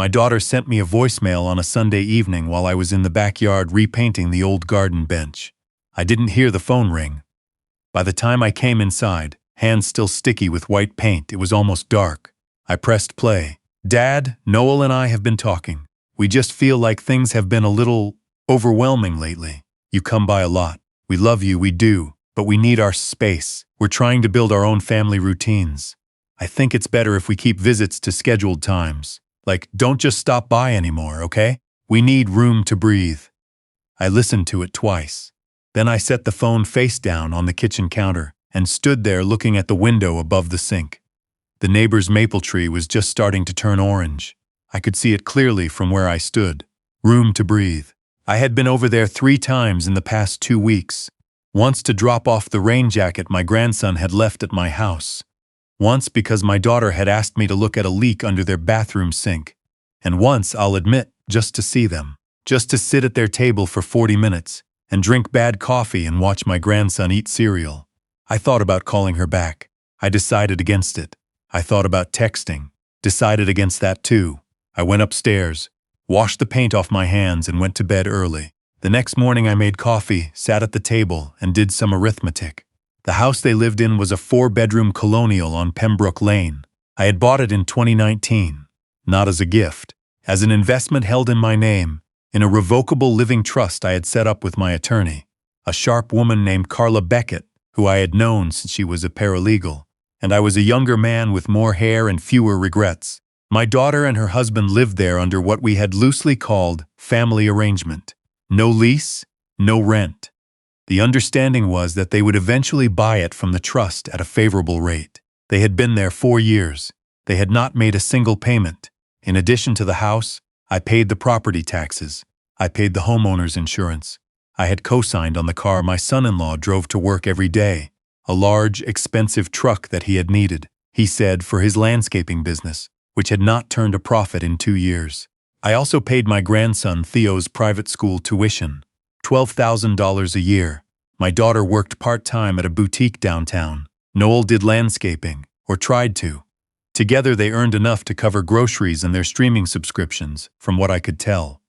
My daughter sent me a voicemail on a Sunday evening while I was in the backyard repainting the old garden bench. I didn't hear the phone ring. By the time I came inside, hands still sticky with white paint, it was almost dark. I pressed play. "Dad, Noel and I have been talking. We just feel like things have been a little overwhelming lately. You come by a lot. We love you, we do, but we need our space. We're trying to build our own family routines. I think it's better if we keep visits to scheduled times. Like, don't just stop by anymore, okay? We need room to breathe." I listened to it twice. Then I set the phone face down on the kitchen counter and stood there looking at the window above the sink. The neighbor's maple tree was just starting to turn orange. I could see it clearly from where I stood. Room to breathe. I had been over there 3 times in the past 2 weeks. Once to drop off the rain jacket my grandson had left at my house. Once because my daughter had asked me to look at a leak under their bathroom sink. And once, I'll admit, just to see them. Just to sit at their table for 40 minutes and drink bad coffee and watch my grandson eat cereal. I thought about calling her back. I decided against it. I thought about texting. Decided against that too. I went upstairs, washed the paint off my hands and went to bed early. The next morning I made coffee, sat at the table, and did some arithmetic. The house they lived in was a 4-bedroom colonial on Pembroke Lane. I had bought it in 2019, not as a gift, as an investment held in my name, in a revocable living trust I had set up with my attorney, a sharp woman named Carla Beckett, who I had known since she was a paralegal, and I was a younger man with more hair and fewer regrets. My daughter and her husband lived there under what we had loosely called family arrangement. No lease, no rent. The understanding was that they would eventually buy it from the trust at a favorable rate. They had been there 4 years. They had not made a single payment. In addition to the house, I paid the property taxes. I paid the homeowner's insurance. I had co-signed on the car my son-in-law drove to work every day, a large, expensive truck that he had needed, he said, for his landscaping business, which had not turned a profit in 2 years. I also paid my grandson Theo's private school tuition, $12,000 a year. My daughter worked part-time at a boutique downtown. Noel did landscaping, or tried to. Together they earned enough to cover groceries and their streaming subscriptions, from what I could tell.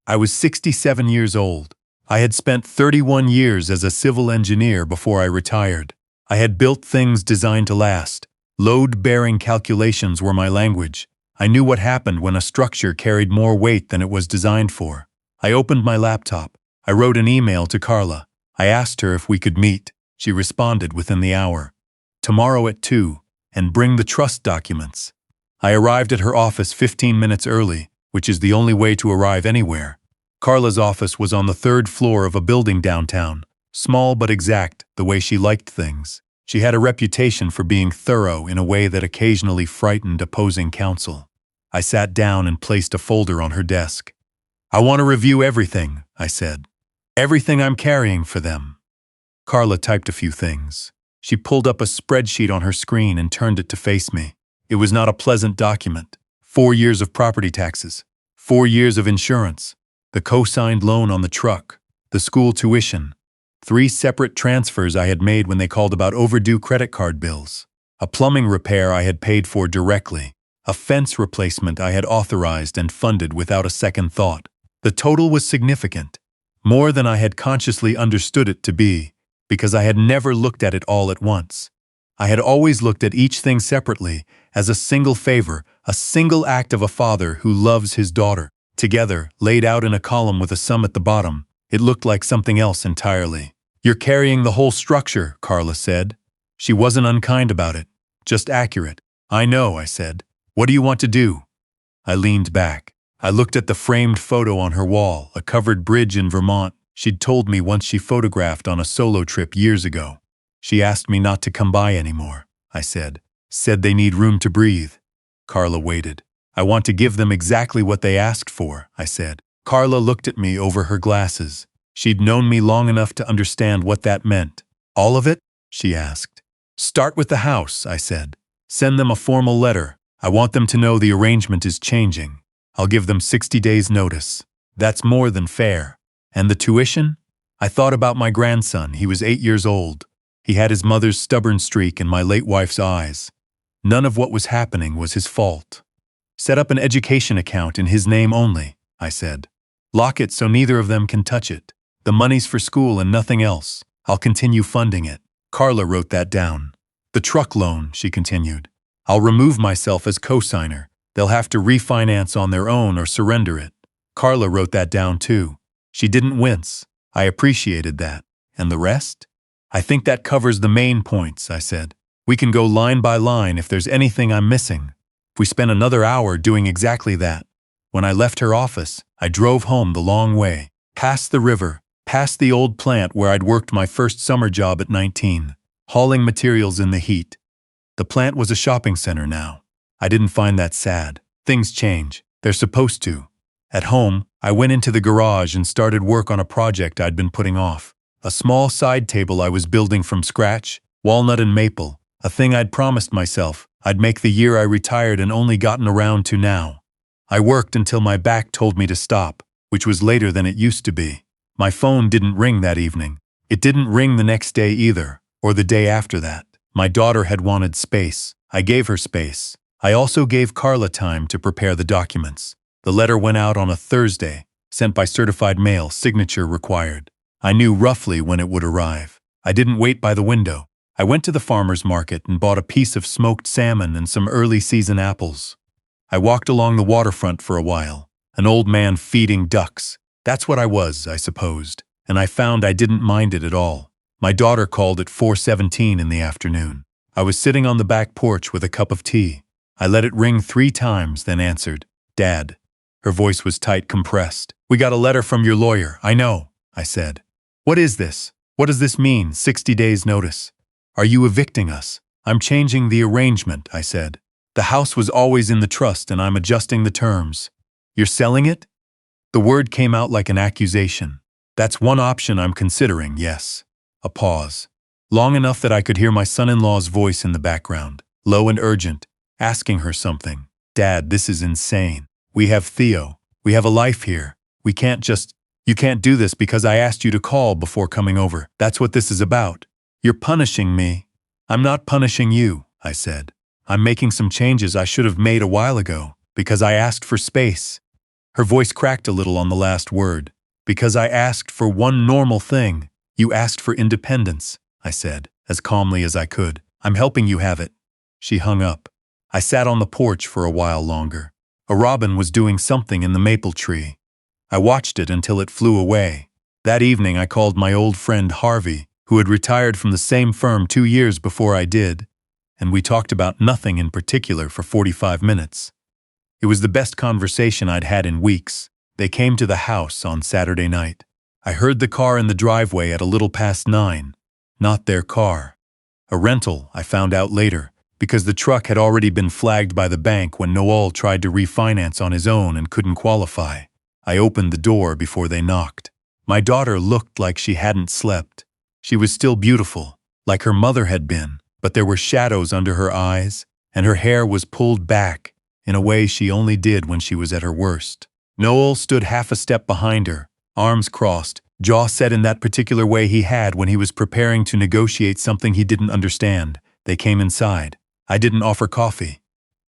I was 67 years old. I had spent 31 years as a civil engineer before I retired. I had built things designed to last. Load-bearing calculations were my language. I knew what happened when a structure carried more weight than it was designed for. I opened my laptop. I wrote an email to Carla. I asked her if we could meet. She responded within the hour. Tomorrow at 2, and bring the trust documents. I arrived at her office 15 minutes early, which is the only way to arrive anywhere. Carla's office was on the 3rd floor of a building downtown, small but exact, the way she liked things. She had a reputation for being thorough in a way that occasionally frightened opposing counsel. I sat down and placed a folder on her desk. "I want to review everything," I said. "Everything I'm carrying for them." Carla typed a few things. She pulled up a spreadsheet on her screen and turned it to face me. It was not a pleasant document. 4 years of property taxes, 4 years of insurance, the co-signed loan on the truck, the school tuition, 3 separate transfers I had made when they called about overdue credit card bills, a plumbing repair I had paid for directly, a fence replacement I had authorized and funded without a second thought. The total was significant, more than I had consciously understood it to be, because I had never looked at it all at once. I had always looked at each thing separately, as a single favor, a single act of a father who loves his daughter. Together, laid out in a column with a sum at the bottom, it looked like something else entirely. "You're carrying the whole structure," Carla said. She wasn't unkind about it, just accurate. "I know," I said. "What do you want to do?" I leaned back. I looked at the framed photo on her wall, a covered bridge in Vermont she'd told me once she photographed on a solo trip years ago. "She asked me not to come by anymore," I said. "Said they need room to breathe." Carla waited. "I want to give them exactly what they asked for," I said. Carla looked at me over her glasses. She'd known me long enough to understand what that meant. "All of it?" she asked. "Start with the house," I said. "Send them a formal letter. I want them to know the arrangement is changing. I'll give them 60 days' notice. That's more than fair. And the tuition?" I thought about my grandson. He was 8 years old. He had his mother's stubborn streak and my late wife's eyes. None of what was happening was his fault. Set up an education account in his name only, I said. Lock it so neither of them can touch it. The money's for school and nothing else. I'll continue funding it. Carla wrote that down. The truck loan, she continued. I'll remove myself as co-signer. They'll have to refinance on their own or surrender it. Carla wrote that down too. She didn't wince. I appreciated that. And the rest? I think that covers the main points, I said. We can go line by line if there's anything I'm missing. We spent another hour doing exactly that. When I left her office, I drove home the long way, past the river, past the old plant where I'd worked my first summer job at 19, hauling materials in the heat. The plant was a shopping center now. I didn't find that sad. Things change. They're supposed to. At home, I went into the garage and started work on a project I'd been putting off. A small side table I was building from scratch, walnut and maple, a thing I'd promised myself I'd make the year I retired and only gotten around to now. I worked until my back told me to stop, which was later than it used to be. My phone didn't ring that evening. It didn't ring the next day either, or the day after that. My daughter had wanted space. I gave her space. I also gave Carla time to prepare the documents. The letter went out on a Thursday, sent by certified mail, signature required. I knew roughly when it would arrive. I didn't wait by the window. I went to the farmer's market and bought a piece of smoked salmon and some early season apples. I walked along the waterfront for a while, an old man feeding ducks. That's what I was, I supposed, and I found I didn't mind it at all. My daughter called at 4:17 in the afternoon. I was sitting on the back porch with a cup of tea. I let it ring 3 times, then answered, "Dad." Her voice was tight, compressed. "We got a letter from your lawyer, I know," I said. "What is this? What does this mean, 60 days notice? Are you evicting us?" "I'm changing the arrangement," I said. "The house was always in the trust and I'm adjusting the terms." "You're selling it?" The word came out like an accusation. "That's one option I'm considering, yes." A pause. Long enough that I could hear my son-in-law's voice in the background, low and urgent, asking her something. "Dad, this is insane. We have Theo. We have a life here. You can't do this because I asked you to call before coming over. That's what this is about. You're punishing me." "I'm not punishing you," I said. "I'm making some changes I should have made a while ago, because I asked for space." Her voice cracked a little on the last word. "Because I asked for one normal thing. You asked for independence," I said, as calmly as I could. "I'm helping you have it." She hung up. I sat on the porch for a while longer. A robin was doing something in the maple tree. I watched it until it flew away. That evening I called my old friend Harvey, who had retired from the same firm 2 years before I did, and we talked about nothing in particular for 45 minutes. It was the best conversation I'd had in weeks. They came to the house on Saturday night. I heard the car in the driveway at a little past 9. Not their car. A rental, I found out later, because the truck had already been flagged by the bank when Noel tried to refinance on his own and couldn't qualify. I opened the door before they knocked. My daughter looked like she hadn't slept. She was still beautiful, like her mother had been, but there were shadows under her eyes, and her hair was pulled back in a way she only did when she was at her worst. Noel stood half a step behind her, arms crossed, jaw set in that particular way he had when he was preparing to negotiate something he didn't understand. They came inside. I didn't offer coffee.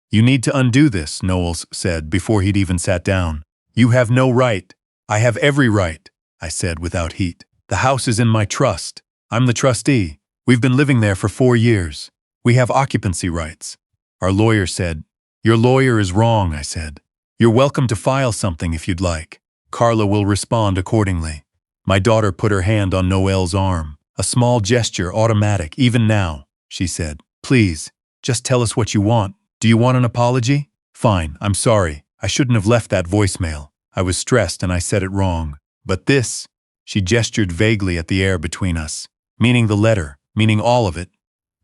"You need to undo this," Noel said before he'd even sat down. "You have no right." "I have every right," I said without heat. "The house is in my trust. I'm the trustee. We've been living there for 4 years. We have occupancy rights." Our lawyer said, "Your lawyer is wrong," I said. "You're welcome to file something if you'd like. Carla will respond accordingly." My daughter put her hand on Noel's arm. "A small gesture, automatic, even now," she said. "Please, just tell us what you want. Do you want an apology?" "Fine, I'm sorry. I shouldn't have left that voicemail. I was stressed and I said it wrong. But this," she gestured vaguely at the air between us, "meaning the letter, meaning all of it.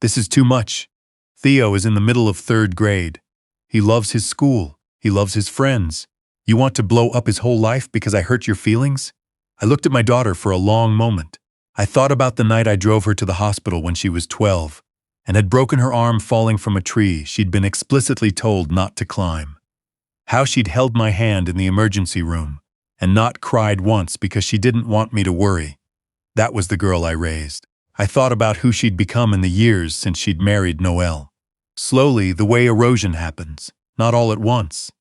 This is too much. Theo is in the middle of 3rd grade. He loves his school. He loves his friends. You want to blow up his whole life because I hurt your feelings?" I looked at my daughter for a long moment. I thought about the night I drove her to the hospital when she was 12 and had broken her arm falling from a tree she'd been explicitly told not to climb. How she'd held my hand in the emergency room and not cried once because she didn't want me to worry. That was the girl I raised. I thought about who she'd become in the years since she'd married Noel. Slowly, the way erosion happens. not all at once.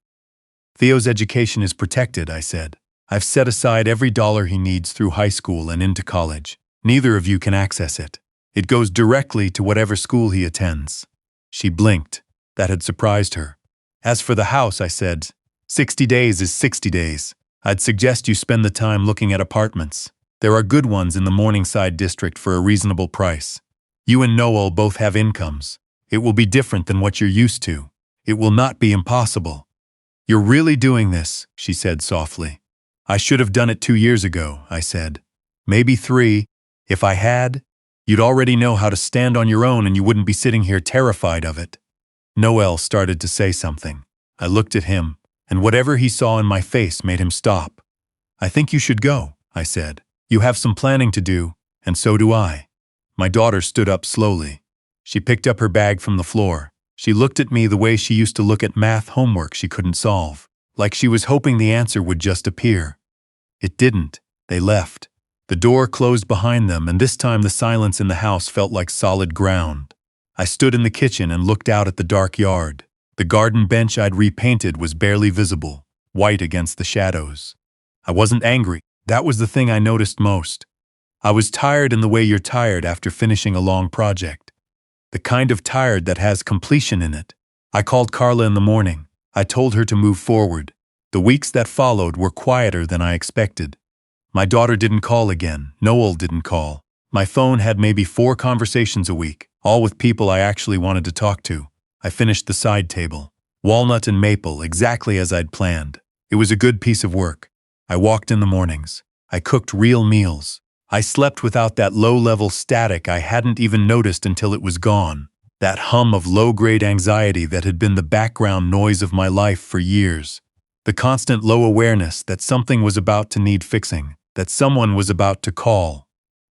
Theo's education is protected, I said. I've set aside every dollar he needs through high school and into college. Neither of you can access it. It goes directly to whatever school he attends. She blinked. That had surprised her. As for the house, I said, 60 days is 60 days. I'd suggest you spend the time looking at apartments. There are good ones in the Morningside district for a reasonable price. You and Noel both have incomes. It will be different than what you're used to. It will not be impossible. You're really doing this, she said softly. I should have done it 2 years ago, I said. Maybe 3. If I had, you'd already know how to stand on your own and you wouldn't be sitting here terrified of it. Noel started to say something. I looked at him, and whatever he saw in my face made him stop. I think you should go, I said. You have some planning to do, and so do I. My daughter stood up slowly. She picked up her bag from the floor. She looked at me the way she used to look at math homework she couldn't solve, like she was hoping the answer would just appear. It didn't. They left. The door closed behind them, and this time the silence in the house felt like solid ground. I stood in the kitchen and looked out at the dark yard. The garden bench I'd repainted was barely visible, white against the shadows. I wasn't angry. That was the thing I noticed most. I was tired in the way you're tired after finishing a long project. The kind of tired that has completion in it. I called Carla in the morning. I told her to move forward. The weeks that followed were quieter than I expected. My daughter didn't call again. Noel didn't call. My phone had maybe 4 conversations a week, all with people I actually wanted to talk to. I finished the side table. Walnut and maple, exactly as I'd planned. It was a good piece of work. I walked in the mornings. I cooked real meals. I slept without that low-level static I hadn't even noticed until it was gone. That hum of low-grade anxiety that had been the background noise of my life for years. The constant low awareness that something was about to need fixing, that someone was about to call.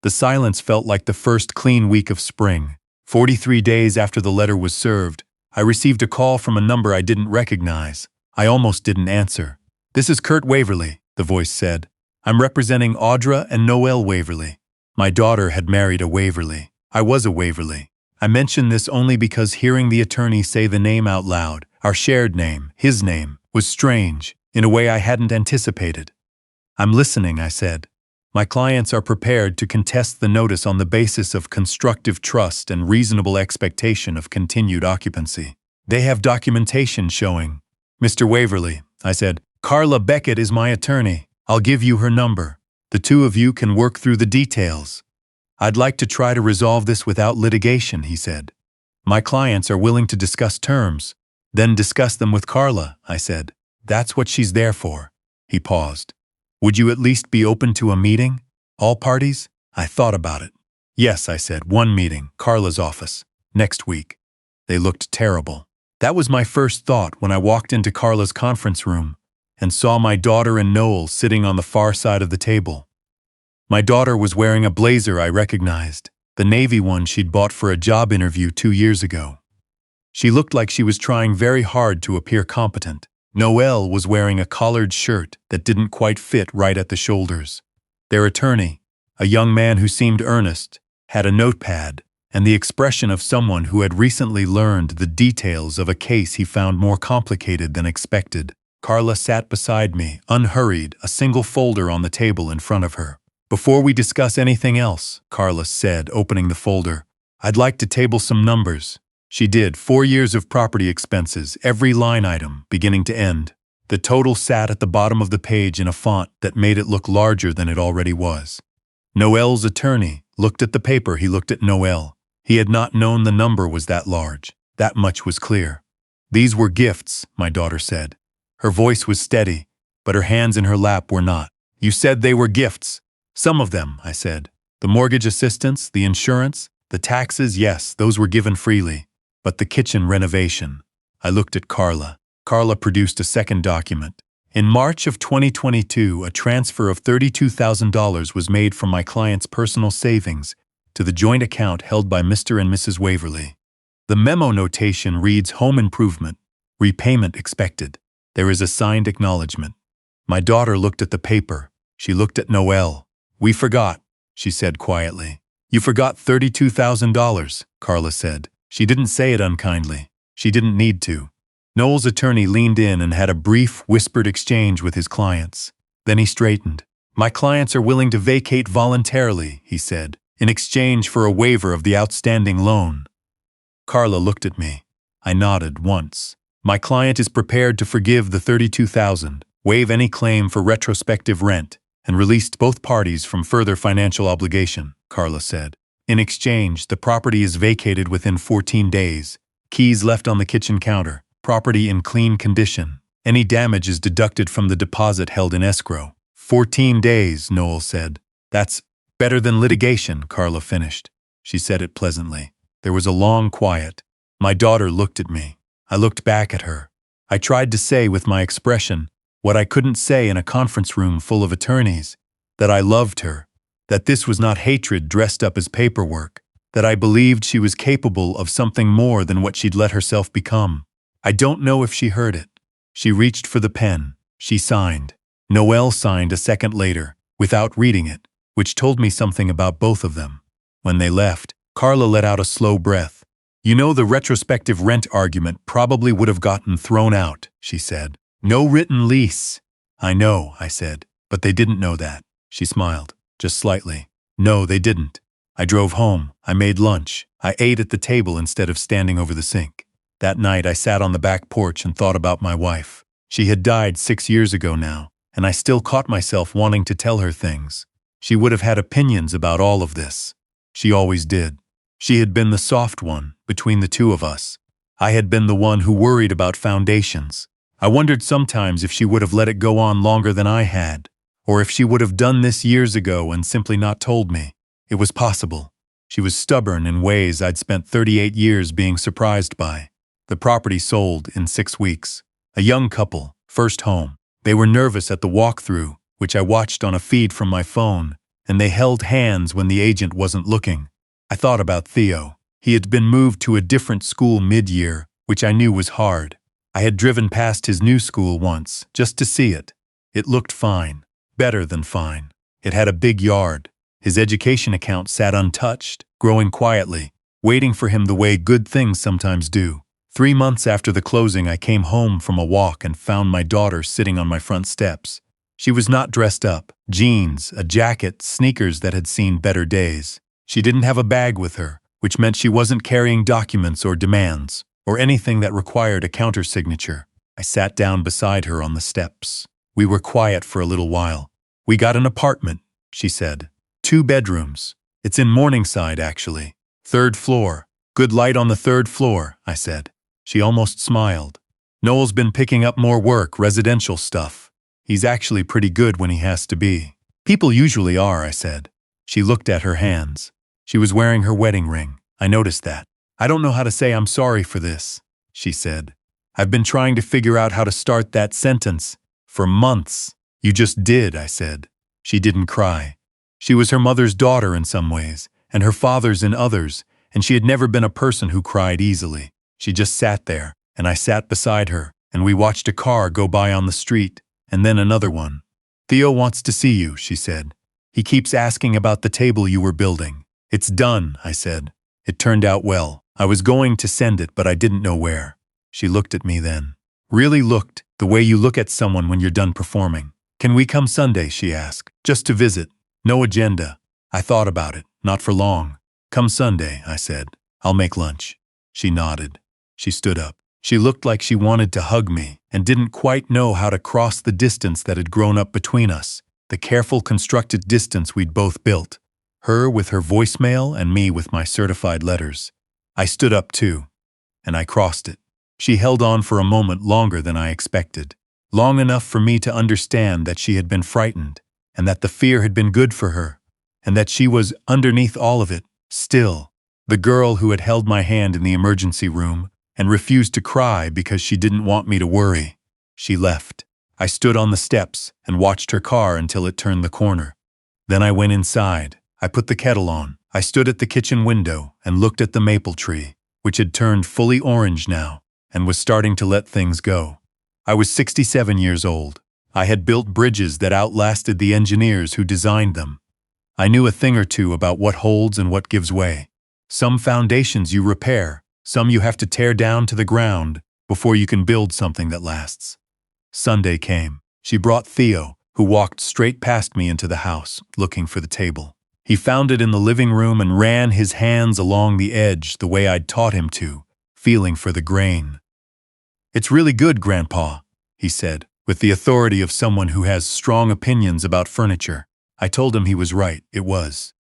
The silence felt like the first clean week of spring. 43 days after the letter was served, I received a call from a number I didn't recognize. I almost didn't answer. "This is Kurt Waverly," the voice said. "I'm representing Audra and Noel Waverly." My daughter had married a Waverly. I was a Waverly. I mention this only because hearing the attorney say the name out loud, our shared name, his name, was strange, in a way I hadn't anticipated. "I'm listening," I said. "My clients are prepared to contest the notice on the basis of constructive trust and reasonable expectation of continued occupancy. They have documentation showing." "Mr. Waverly," I said, "Carla Beckett is my attorney. I'll give you her number. The two of you can work through the details." "I'd like to try to resolve this without litigation," he said. "My clients are willing to discuss terms." "Then discuss them with Carla," I said. "That's what she's there for." He paused. "Would you at least be open to a meeting? All parties?" I thought about it. "Yes," I said, "one meeting, Carla's office, next week." They looked terrible. That was my first thought when I walked into Carla's conference room and saw my daughter and Noel sitting on the far side of the table. My daughter was wearing a blazer I recognized, the navy one she'd bought for a job interview 2 years ago. She looked like she was trying very hard to appear competent. Noel was wearing a collared shirt that didn't quite fit right at the shoulders. Their attorney, a young man who seemed earnest, had a notepad and the expression of someone who had recently learned the details of a case he found more complicated than expected. Carla sat beside me, unhurried, a single folder on the table in front of her. "Before we discuss anything else," Carla said, opening the folder, "I'd like to table some numbers." She did. 4 years of property expenses, every line item, beginning to end. The total sat at the bottom of the page in a font that made it look larger than it already was. Noel's attorney looked at the paper. He looked at Noel. He had not known the number was that large. That much was clear. "These were gifts," my daughter said. Her voice was steady, but her hands in her lap were not. "You said they were gifts." "Some of them," I said. "The mortgage assistance, the insurance, the taxes, yes, those were given freely. But the kitchen renovation." I looked at Carla. Carla produced a second document. "In March of 2022, a transfer of $32,000 was made from my client's personal savings to the joint account held by Mr. and Mrs. Waverly. The memo notation reads home improvement, repayment expected. There is a signed acknowledgement." My daughter looked at the paper. She looked at Noel. "We forgot," she said quietly. "You forgot $32,000, Carla said. She didn't say it unkindly. She didn't need to. Noel's attorney leaned in and had a brief, whispered exchange with his clients. Then he straightened. My clients are willing to vacate voluntarily, he said, in exchange for a waiver of the outstanding loan. Carla looked at me. I nodded once. My client is prepared to forgive the $32,000, waive any claim for retrospective rent, and released both parties from further financial obligation, Carla said. In exchange, the property is vacated within 14 days. Keys left on the kitchen counter. Property in clean condition. Any damage is deducted from the deposit held in escrow. 14 days, Noel said. That's better than litigation, Carla finished. She said it pleasantly. There was a long quiet. My daughter looked at me. I looked back at her. I tried to say with my expression what I couldn't say in a conference room full of attorneys, that I loved her, that this was not hatred dressed up as paperwork, that I believed she was capable of something more than what she'd let herself become. I don't know if she heard it. She reached for the pen. She signed. Noel signed a second later, without reading it, which told me something about both of them. When they left, Carla let out a slow breath. You know, the retrospective rent argument probably would have gotten thrown out, she said. No written lease. I know, I said, but they didn't know that. She smiled, just slightly. No, they didn't. I drove home. I made lunch. I ate at the table instead of standing over the sink. That night I sat on the back porch and thought about my wife. She had died 6 years ago now, and I still caught myself wanting to tell her things. She would have had opinions about all of this. She always did. She had been the soft one between the two of us. I had been the one who worried about foundations. I wondered sometimes if she would have let it go on longer than I had, or if she would have done this years ago and simply not told me. It was possible. She was stubborn in ways I'd spent 38 years being surprised by. The property sold in 6 weeks. A young couple, first home. They were nervous at the walkthrough, which I watched on a feed from my phone, and they held hands when the agent wasn't looking. I thought about Theo. He had been moved to a different school mid-year, which I knew was hard. I had driven past his new school once, just to see it. It looked fine. Better than fine. It had a big yard. His education account sat untouched, growing quietly, waiting for him the way good things sometimes do. 3 months after the closing, I came home from a walk and found my daughter sitting on my front steps. She was not dressed up. Jeans, a jacket, sneakers that had seen better days. She didn't have a bag with her, which meant she wasn't carrying documents or demands, or anything that required a countersignature. I sat down beside her on the steps. We were quiet for a little while. We got an apartment, she said. 2 bedrooms. It's in Morningside, actually. 3rd floor. Good light on the 3rd floor, I said. She almost smiled. Noel's been picking up more work, residential stuff. He's actually pretty good when he has to be. People usually are, I said. She looked at her hands. She was wearing her wedding ring. I noticed that. I don't know how to say I'm sorry for this, she said. I've been trying to figure out how to start that sentence for months. You just did, I said. She didn't cry. She was her mother's daughter in some ways, and her father's in others, and she had never been a person who cried easily. She just sat there, and I sat beside her, and we watched a car go by on the street, and then another one. Theo wants to see you, she said. He keeps asking about the table you were building. It's done, I said. It turned out well. I was going to send it, but I didn't know where. She looked at me then. Really looked, the way you look at someone when you're done performing. Can we come Sunday, she asked. Just to visit. No agenda. I thought about it. Not for long. Come Sunday, I said. I'll make lunch. She nodded. She stood up. She looked like she wanted to hug me and didn't quite know how to cross the distance that had grown up between us, the careful constructed distance we'd both built, her with her voicemail and me with my certified letters. I stood up too, and I crossed it. She held on for a moment longer than I expected, long enough for me to understand that she had been frightened, and that the fear had been good for her, and that she was, underneath all of it, still, the girl who had held my hand in the emergency room and refused to cry because she didn't want me to worry. She left. I stood on the steps and watched her car until it turned the corner. Then I went inside. I put the kettle on. I stood at the kitchen window and looked at the maple tree, which had turned fully orange now and was starting to let things go. I was 67 years old. I had built bridges that outlasted the engineers who designed them. I knew a thing or two about what holds and what gives way. Some foundations you repair, some you have to tear down to the ground, before you can build something that lasts. Sunday came. She brought Theo, who walked straight past me into the house, looking for the table. He found it in the living room and ran his hands along the edge the way I'd taught him to, feeling for the grain. "It's really good, Grandpa," he said, with the authority of someone who has strong opinions about furniture. I told him he was right, it was.